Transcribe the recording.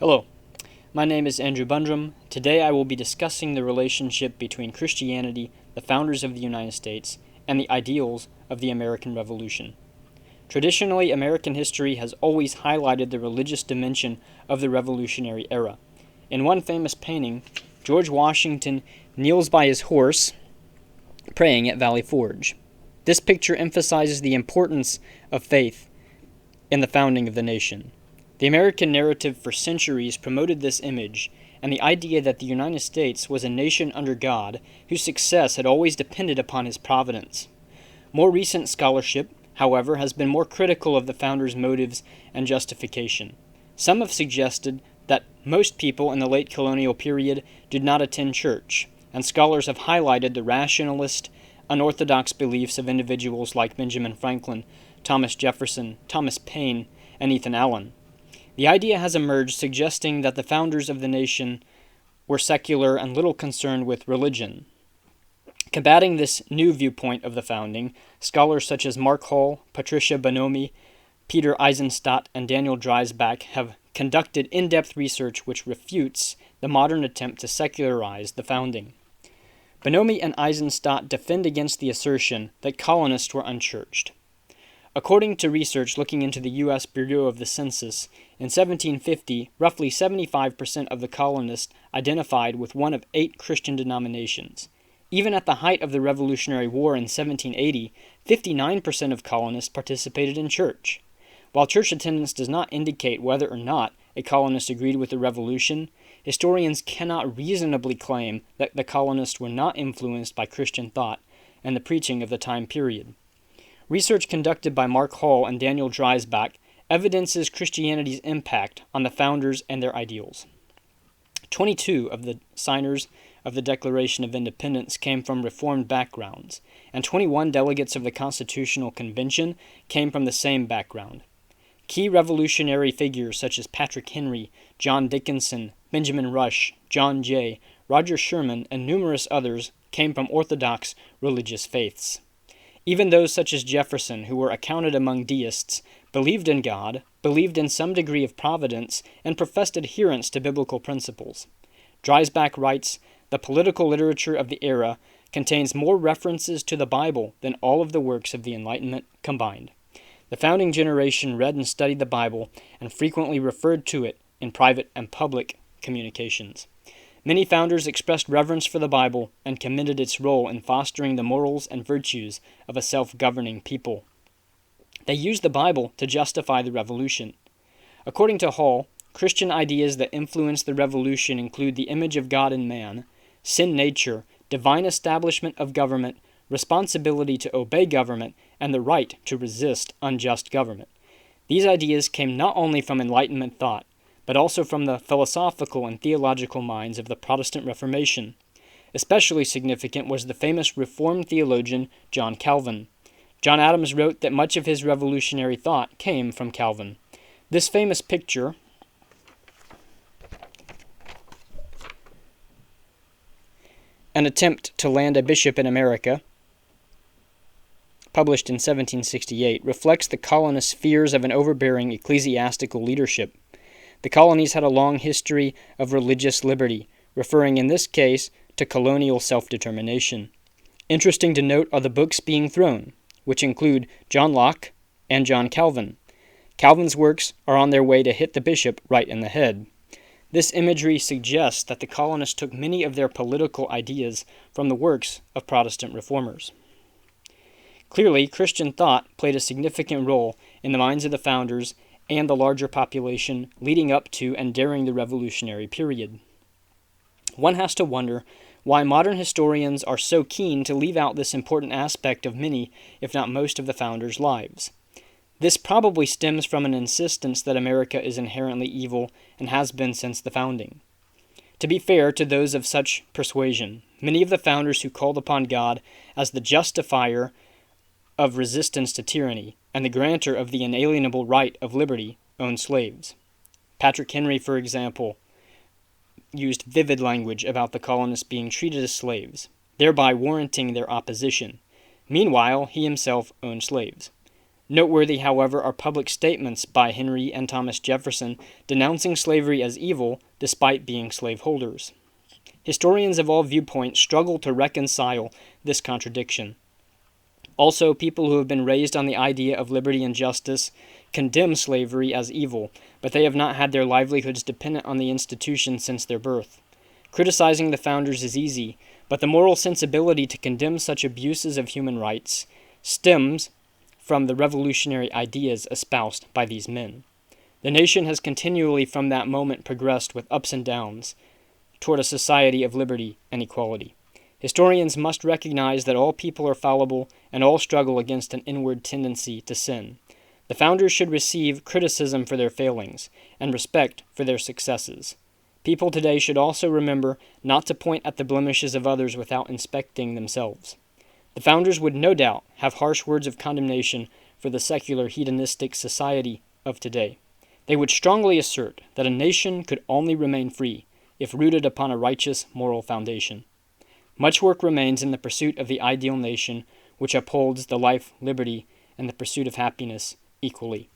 Hello, my name is Andrew Bundrum. Today I will be discussing the relationship between Christianity, the founders of the United States, and the ideals of the American Revolution. Traditionally, American history has always highlighted the religious dimension of the Revolutionary era. In one famous painting, George Washington kneels by his horse, praying at Valley Forge. This picture emphasizes the importance of faith in the founding of the nation. The American narrative for centuries promoted this image and the idea that the United States was a nation under God whose success had always depended upon his providence. More recent scholarship, however, has been more critical of the founders' motives and justification. Some have suggested that most people in the late colonial period did not attend church, and scholars have highlighted the rationalist, unorthodox beliefs of individuals like Benjamin Franklin, Thomas Jefferson, Thomas Paine, and Ethan Allen. The idea has emerged suggesting that the founders of the nation were secular and little concerned with religion. Combating this new viewpoint of the founding, scholars such as Mark Hall, Patricia Bonomi, Peter Eisenstadt, and Daniel Dreisbach have conducted in-depth research which refutes the modern attempt to secularize the founding. Bonomi and Eisenstadt defend against the assertion that colonists were unchurched. According to research looking into the U.S. Bureau of the Census, in 1750, roughly 75% of the colonists identified with one of 8 Christian denominations. Even at the height of the Revolutionary War in 1780, 59% of colonists participated in church. While church attendance does not indicate whether or not a colonist agreed with the Revolution, historians cannot reasonably claim that the colonists were not influenced by Christian thought and the preaching of the time period. Research conducted by Mark Hall and Daniel Dreisbach evidences Christianity's impact on the founders and their ideals. 22 of the signers of the Declaration of Independence came from Reformed backgrounds, and 21 delegates of the Constitutional Convention came from the same background. Key revolutionary figures such as Patrick Henry, John Dickinson, Benjamin Rush, John Jay, Roger Sherman, and numerous others came from orthodox religious faiths. Even those such as Jefferson, who were accounted among deists, believed in God, believed in some degree of providence, and professed adherence to biblical principles. Dreisbach writes, "The political literature of the era contains more references to the Bible than all of the works of the Enlightenment combined. The founding generation read and studied the Bible and frequently referred to it in private and public communications. Many founders expressed reverence for the Bible and commended its role in fostering the morals and virtues of a self-governing people. They used the Bible to justify the revolution." According to Hall, Christian ideas that influence the revolution include the image of God in man, sin nature, divine establishment of government, responsibility to obey government, and the right to resist unjust government. These ideas came not only from Enlightenment thought, but also from the philosophical and theological minds of the Protestant Reformation. Especially significant was the famous Reformed theologian John Calvin. John Adams wrote that much of his revolutionary thought came from Calvin. This famous picture An Attempt to Land a Bishop in America, published in 1768, reflects the colonists' fears of an overbearing ecclesiastical leadership. The colonies had a long history of religious liberty, referring in this case to colonial self-determination. Interesting to note are the books being thrown, which include John Locke and John Calvin. Calvin's works are on their way to hit the bishop right in the head. This imagery suggests that the colonists took many of their political ideas from the works of Protestant reformers. Clearly, Christian thought played a significant role in the minds of the founders and the larger population leading up to and during the Revolutionary period. One has to wonder why modern historians are so keen to leave out this important aspect of many, if not most, of the founders' lives. This probably stems from an insistence that America is inherently evil and has been since the founding. To be fair to those of such persuasion, many of the founders who called upon God as the justifier of resistance to tyranny and the grantor of the inalienable right of liberty owned slaves. Patrick Henry, for example, used vivid language about the colonists being treated as slaves, thereby warranting their opposition. Meanwhile, he himself owned slaves. Noteworthy, however, are public statements by Henry and Thomas Jefferson denouncing slavery as evil despite being slaveholders. Historians of all viewpoints struggle to reconcile this contradiction. Also, people who have been raised on the idea of liberty and justice condemn slavery as evil, but they have not had their livelihoods dependent on the institution since their birth. Criticizing the founders is easy, but the moral sensibility to condemn such abuses of human rights stems from the revolutionary ideas espoused by these men. The nation has continually from that moment progressed with ups and downs toward a society of liberty and equality. Historians must recognize that all people are fallible and all struggle against an inward tendency to sin. The founders should receive criticism for their failings and respect for their successes. People today should also remember not to point at the blemishes of others without inspecting themselves. The founders would no doubt have harsh words of condemnation for the secular hedonistic society of today. They would strongly assert that a nation could only remain free if rooted upon a righteous moral foundation. Much work remains in the pursuit of the ideal nation which upholds the life, liberty, and the pursuit of happiness equally.